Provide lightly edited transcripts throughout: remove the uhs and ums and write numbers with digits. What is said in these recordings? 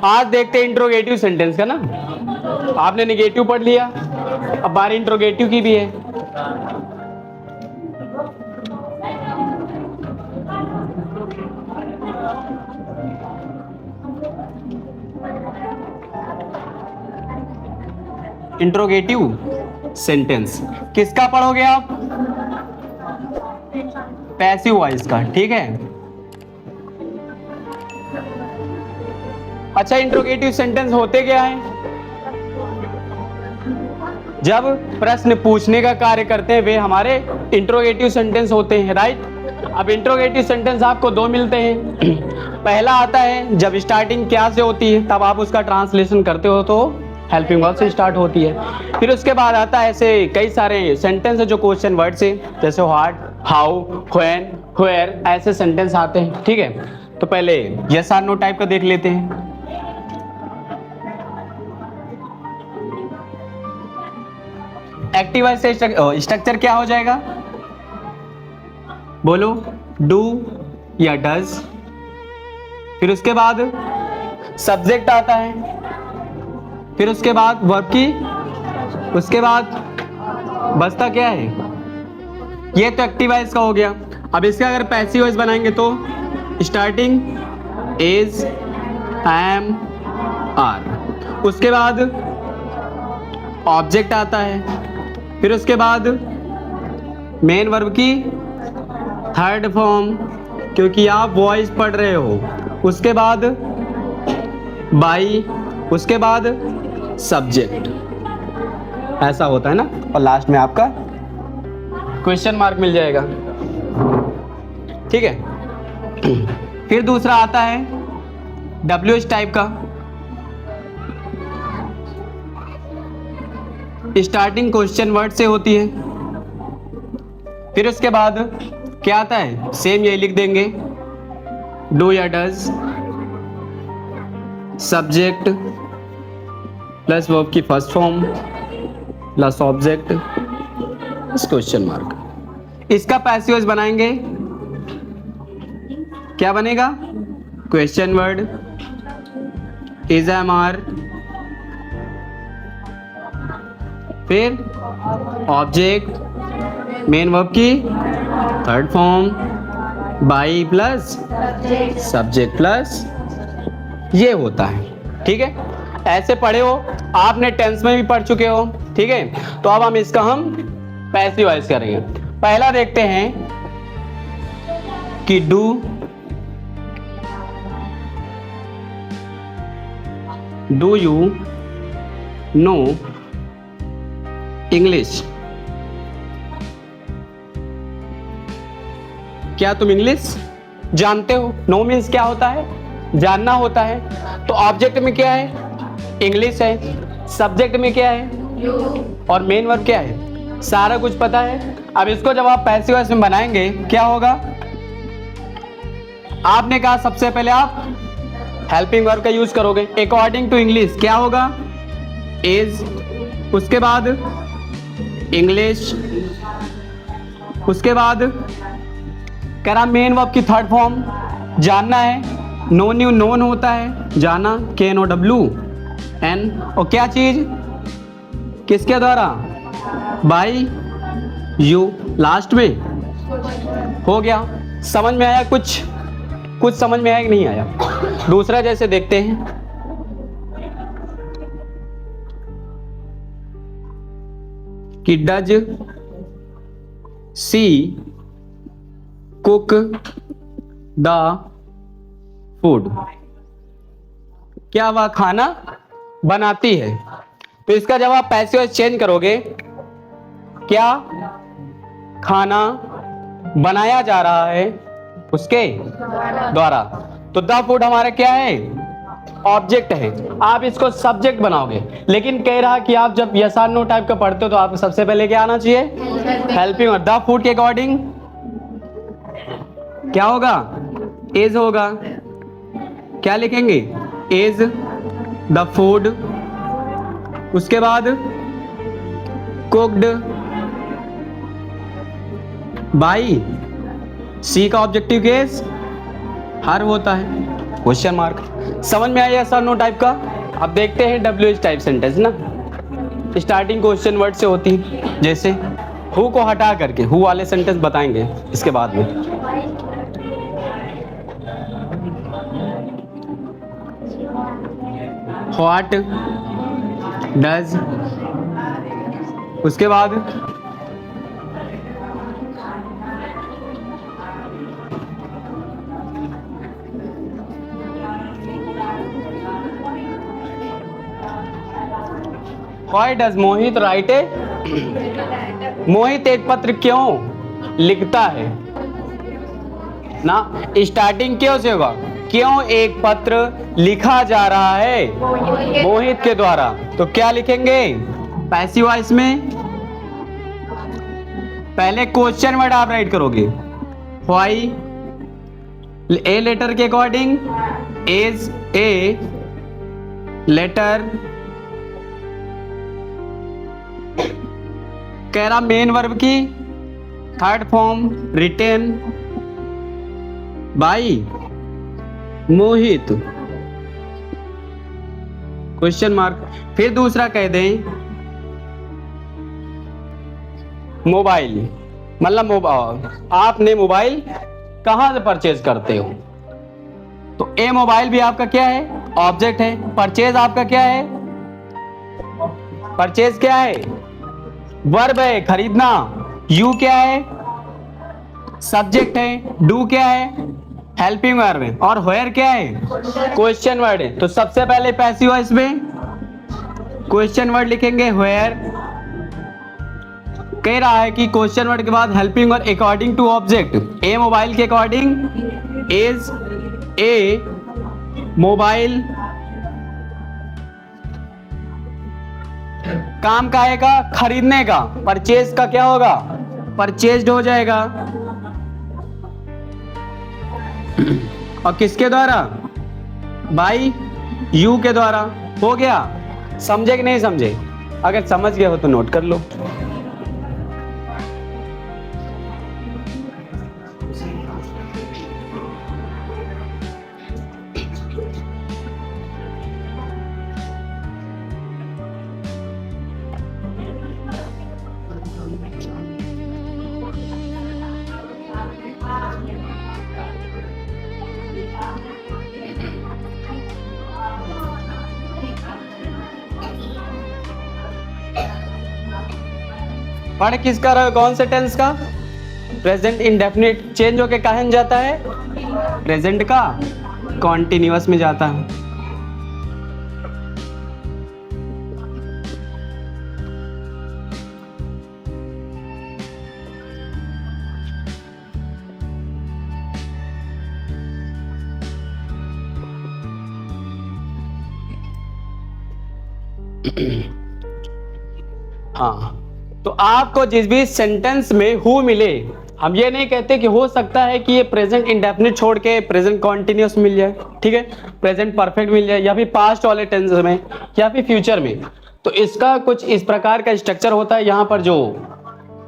आज देखते हैं इंट्रोगेटिव सेंटेंस का ना। आपने नेगेटिव पढ़ लिया, अब बारी इंट्रोगेटिव की भी है। इंट्रोगेटिव सेंटेंस किसका पढ़ोगे आप? पैसिव वॉइस का, ठीक है। अच्छा, इंट्रोगेटिव सेंटेंस होते क्या है? जब प्रश्न पूछने का कार्य करते हैं वे हमारे इंट्रोगेटिव सेंटेंस होते हैं, राइट। अब इंट्रोगेटिव सेंटेंस आपको दो मिलते हैं। पहला आता है जब स्टार्टिंग क्या से होती है, तब आप उसका ट्रांसलेशन करते हो तो हेल्पिंग वर्ब से स्टार्ट होती है। फिर उसके बाद आता है ऐसे कई सारे सेंटेंस है जो क्वेश्चन वर्ड से, जैसे व्हाट, हाउ, व्हेन, वेयर, ऐसे सेंटेंस आते हैं, ठीक है। तो पहले यस और नो टाइप का देख लेते हैं। एक्टिव वॉइस से स्ट्रक्चर क्या हो जाएगा? बोलो, डू या डज। फिर उसके बाद सब्जेक्ट आता है, फिर उसके बाद वर्ब की, उसके बाद बचता क्या है? ये तो एक्टिव वॉइस का हो गया। अब इसका अगर पैसिव वॉइस बनाएंगे तो स्टार्टिंग इज, एम, आर, उसके बाद ऑब्जेक्ट आता है, फिर उसके बाद मेन वर्ब की थर्ड फॉर्म, क्योंकि आप वॉइस पढ़ रहे हो, उसके बाद बाई, उसके बाद सब्जेक्ट, ऐसा होता है ना। और लास्ट में आपका क्वेश्चन मार्क मिल जाएगा, ठीक है। फिर दूसरा आता है डब्ल्यू टाइप का। स्टार्टिंग क्वेश्चन वर्ड से होती है, फिर उसके बाद क्या आता है? सेम यही लिख देंगे, डू या डज, सब्जेक्ट प्लस वर्ब की first form plus object question mark. इसका पैसिव वॉइस बनाएंगे, क्या बनेगा? Question word is, am, are, फिर ऑब्जेक्ट मेन वर्ब की third form by plus subject plus, ये होता है, ठीक है। ऐसे पढ़े हो आपने, टेंस में भी पढ़ चुके हो, ठीक है। तो अब हम इसका पैसिव वॉइस करेंगे। पहला देखते हैं कि डू यू नो इंग्लिश? क्या तुम इंग्लिश जानते हो? नो मीन्स क्या होता है? जानना होता है। तो ऑब्जेक्ट में क्या है? इंग्लिश है। सब्जेक्ट में क्या है? और मेन वर्ब क्या है? सारा कुछ पता है। अब इसको जब आप पैसिव वॉइस में बनाएंगे क्या होगा? आपने कहा सबसे पहले आप हेल्पिंग वर्ब का यूज करोगे। अकॉर्डिंग टू इंग्लिश क्या होगा? इज, उसके बाद इंग्लिश, उसके बाद कह रहा मेन वर्ब की थर्ड फॉर्म जानना है। नो न्यू नोन होता है, जाना, के नो डब्ल्यू एन, और क्या चीज किसके द्वारा? बाई यू, लास्ट में हो गया। समझ में आया? कुछ समझ में आया कि नहीं आया? दूसरा जैसे देखते हैं कि does she cook the food? क्या वह खाना बनाती है? तो इसका जब आप पैसिव वॉइस चेंज करोगे, क्या खाना बनाया जा रहा है उसके द्वारा? तो द फूड हमारा क्या है? ऑब्जेक्ट है। आप इसको सब्जेक्ट बनाओगे, लेकिन कह रहा कि आप जब यस और नो टाइप का पढ़ते हो तो आपको सबसे पहले क्या आना चाहिए? हेल्पिंग। और द फूड के अकॉर्डिंग क्या होगा? इज होगा। क्या लिखेंगे? इज द फूड, उसके बाद कुक्ड बाई, सी का ऑब्जेक्टिव केस हर होता है, क्वेश्चन मार्क। समझ में आया सर नो टाइप का। अब देखते हैं WH टाइप सेंटेंस ना, स्टार्टिंग क्वेश्चन वर्ड से होती, जैसे हु को हटा करके हु वाले सेंटेंस बताएंगे इसके बाद में। व्हाट डज, उसके बाद व्हाई डज मोहित राइट ए, मोहित एक पत्र क्यों लिखता है ना, स्टार्टिंग क्यों से होगा, क्यों एक पत्र लिखा जा रहा है मोहित के द्वारा, तो क्या लिखेंगे पैसिव वॉइस में। पहले क्वेश्चन वर्ड आप राइट करोगे, व्हाई ए लेटर के अकॉर्डिंग, इज ए लेटर, कह रहा मेन वर्ब की third form written by Mohit, question mark. फिर दूसरा कह दें मोबाइल, मतलब आपने मोबाइल कहां से परचेज करते हो, तो ए मोबाइल भी आपका क्या है, ऑब्जेक्ट है। परचेज आपका क्या है, परचेज क्या है, वर्ब है खरीदना। यू क्या है, सब्जेक्ट है। डू क्या है, हेल्पिंग वर्ब है। और वेयर क्या है, क्वेश्चन वर्ड है। तो सबसे पहले पैसिव वॉइस में क्वेश्चन वर्ड लिखेंगे वेयर। कह रहा है कि क्वेश्चन वर्ड के बाद helping verb according to object. A mobile के अकॉर्डिंग इज ए मोबाइल, काम का आएगा खरीदने का, परचेज का क्या होगा, परचेज्ड हो जाएगा। और किसके द्वारा, बाई यू के द्वारा। हो गया, समझे कि नहीं समझे, अगर समझ गए हो तो नोट कर लो। पढ़ किसका रहा, कौन से टेंस का, प्रेजेंट इंडेफिनिट चेंज होके कहाँ जाता है, प्रेजेंट का कॉन्टिन्यूअस में जाता है। हाँ, तो आपको जिस भी सेंटेंस में हु मिले, हम ये नहीं कहते कि हो सकता है कि ये प्रेजेंट इंडेफिनिट छोड़ के प्रेजेंट कॉन्टिन्यूअस मिल जाए, ठीक है, प्रेजेंट परफेक्ट मिल जाए, या फिर पास्ट वाले टेंस में, या फिर फ्यूचर में। तो इसका कुछ इस प्रकार का स्ट्रक्चर होता है। यहाँ पर जो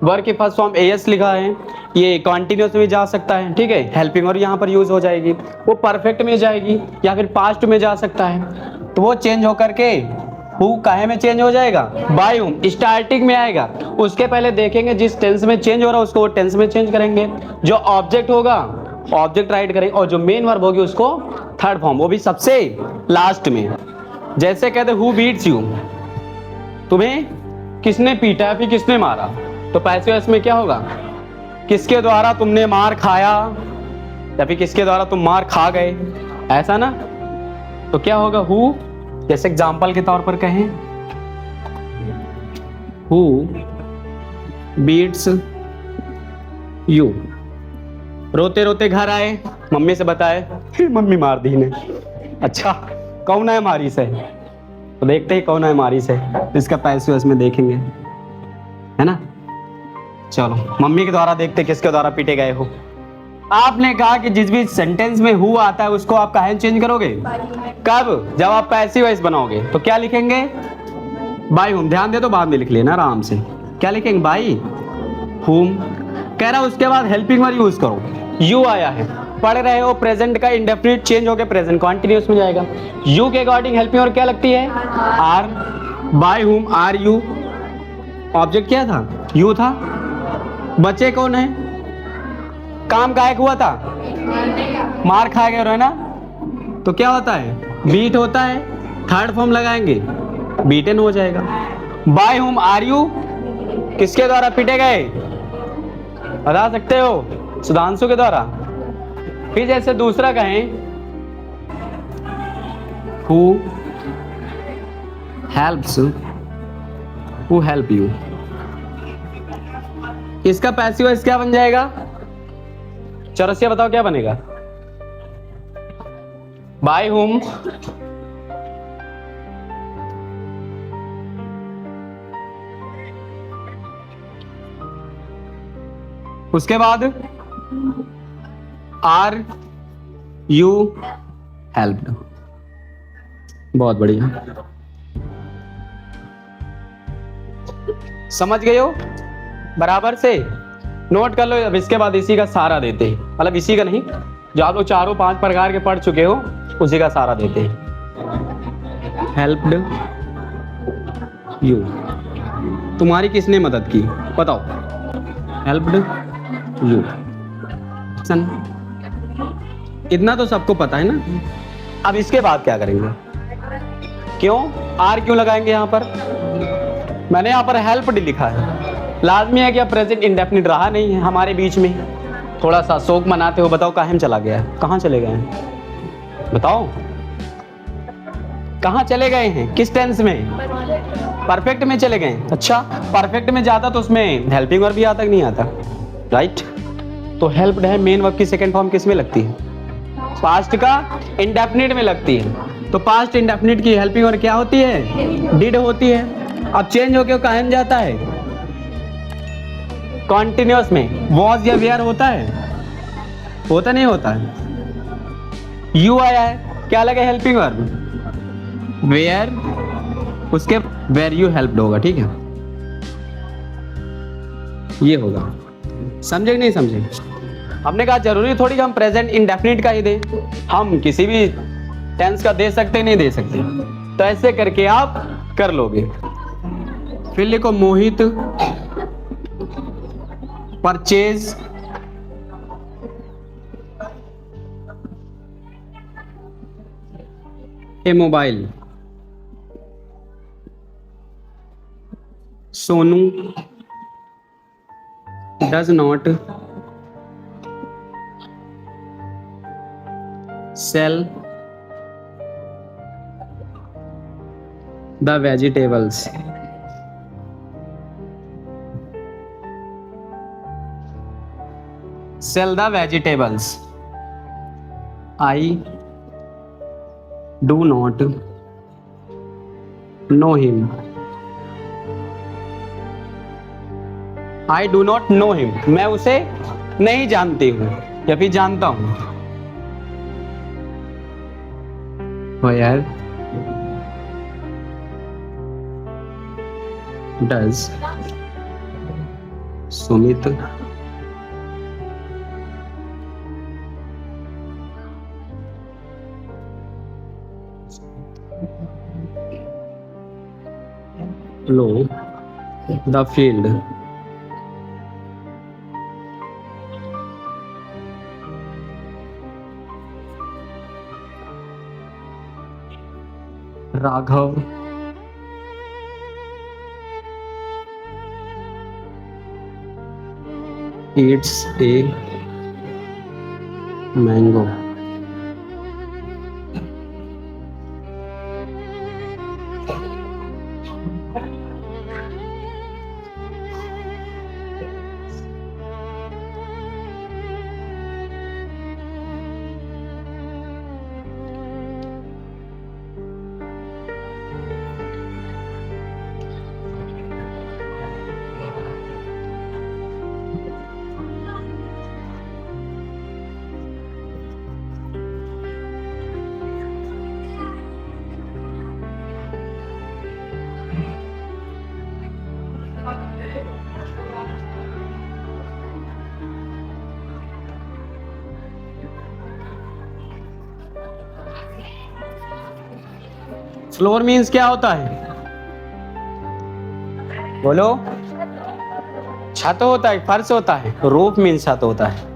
वर्ब की फर्स्ट फॉर्म एस लिखा है, ये कॉन्टिन्यूअस में जा सकता है, ठीक है, हेल्पिंग और यहाँ पर यूज हो जाएगी, वो परफेक्ट में जाएगी, या फिर पास्ट में जा सकता है। तो वो चेंज होकर के हु काहे में चेंज हो जाएगा, बाय हूम स्टार्टिंग में आएगा। उसके पहले देखेंगे जिस टेंस में चेंज हो रहा है उसको टेंस में चेंज करेंगे। जो ऑब्जेक्ट होगा ऑब्जेक्ट राइट करेंगे, और जो मेन वर्ब होगी उसको थर्ड फॉर्म, वो भी सबसे लास्ट में। जैसे कहते हु बीट्स यू, तुम्हें किसने पीटा फिर किसने मारा, तो पैसिव वॉइस में क्या होगा, किसके द्वारा तुमने मार खाया, या फिर किसके द्वारा तुम मार खा गए, ऐसा ना। तो क्या होगा हु, जैसे एग्जाम्पल के तौर पर कहें हु बीट्स यू, रोते रोते घर आए, मम्मी से बताए मम्मी मार दी ने। अच्छा कौन है मारी से, तो देखते ही कौन है मारी से, तो इसका पैसिव वॉइस में देखेंगे, है ना। चलो मम्मी के द्वारा देखते किसके द्वारा पीटे गए हो। आपने कहा कि जिस भी सेंटेंस में हु आता है उसको आप काहे चेंज करोगे, कब, जब आप पैसिव वॉइस बनाओगे। तो क्या लिखेंगे, बाय हुम। ध्यान दे तो बाद में लिख लेना आराम से। क्या लिखेंगे, बाय हुम। कह रहा उसके बाद हेल्पिंग वर्ब यूज करो, यू आया है, पढ़ रहे हो, प्रेजेंट का इंडेफिनिट चेंज होकर प्रेजेंट कॉन्टिन्यूस में जाएगा। यू के अकॉर्डिंग हेल्पिंग वर्ब क्या लगती है? Are. By whom are you? Object क्या था? यू था। बच्चे कौन है? काम गायक हुआ था, मार खा गए है ना, तो क्या होता है? बीट होता है। थर्ड फॉर्म लगाएंगे, बीटन हो जाएगा। बाय हुम आर यू किसके द्वारा पीटे गए? बता सकते हो? सुधांशु के द्वारा। फिर जैसे दूसरा कहें, who helps, who help you, इसका पैसिव वॉइस क्या बन जाएगा? चौरसिया बताओ क्या बनेगा? बाय हुम उसके बाद आर यू हेल्प्ड। बहुत बढ़िया, समझ गए हो? बराबर से नोट कर लो। अब इसके बाद इसी का सहारा देते हैं, मतलब इसी का नहीं, जो आप लोग चारों 5 प्रकार के पढ़ चुके हो उसी का सहारा देते हैं। हेल्प्ड यू, तुम्हारी किसने मदद की? बताओ। हेल्प्ड यू, सन, इतना तो सबको पता है ना। अब इसके बाद क्या करेंगे? क्यों आर क्यों लगाएंगे यहां पर? मैंने यहां पर हेल्प्ड लिखा है, लाजमी है कि अब प्रेजेंट इंडेफिनिट रहा नहीं है हमारे बीच में। थोड़ा सा शोक मनाते हो, बताओ काहे में चला गया? कहाँ चले गए हैं? बताओ कहाँ चले गए हैं? किस टेंस में? परफेक्ट में चले गए। अच्छा, परफेक्ट में जाता तो उसमें हेल्पिंग वर्ब भी आता कि नहीं आता? राइट। तो हेल्प्ड है, मेन वर्ब की सेकंड फॉर्म किस में लगती है? पास्ट का इंडेफिनिट में लगती है। तो पास्ट इंडेफिनिट की हेल्पिंग वर्ब क्या होती है? डिड होती है। अब चेंज होके काहे में जाता है? कॉन्टिन्यूअस में। वॉज या वेयर होता है? होता नहीं होता है? यू आया है, क्या लगे? Helping verb. वेयर, उसके वेयर यू हेल्प्ड होगा। ठीक है, ये होगा। समझे कि नहीं समझे? हमने कहा जरूरी थोड़ी कि हम प्रेजेंट इंडेफिनिट का ही दें, हम किसी भी टेंस का दे सकते नहीं दे सकते। तो ऐसे करके आप कर लोगे। फिर लिखो Mohit purchase a mobile. Sonu does not sell the vegetables. Sell the vegetables. I do not know him. I do not know him, मैं उसे नहीं जानती हूं या फिर जानता हूं। Where does Sumit plow the field? Raghav eats a mango. Floor means क्या होता है? बोलो। छत होता है, फर्श होता है? रूफ मीन्स छत होता है।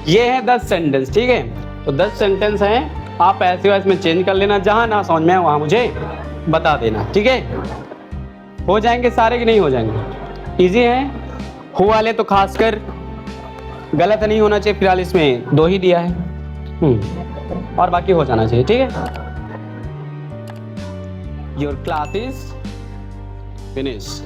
ये है 10 सेंटेंस, ठीक है। तो 10 सेंटेंस हैं, आप ऐसे वैसे में चेंज कर लेना, जहां ना समझ में आए वहां मुझे बता देना, ठीक है। हो जाएंगे सारे कि नहीं हो जाएंगे? इजी है। हु वाले तो खासकर गलत नहीं होना चाहिए, फिलहाल इसमें 2 ही दिया है, और बाकी हो जाना चाहिए, ठीक है। Your class is finish.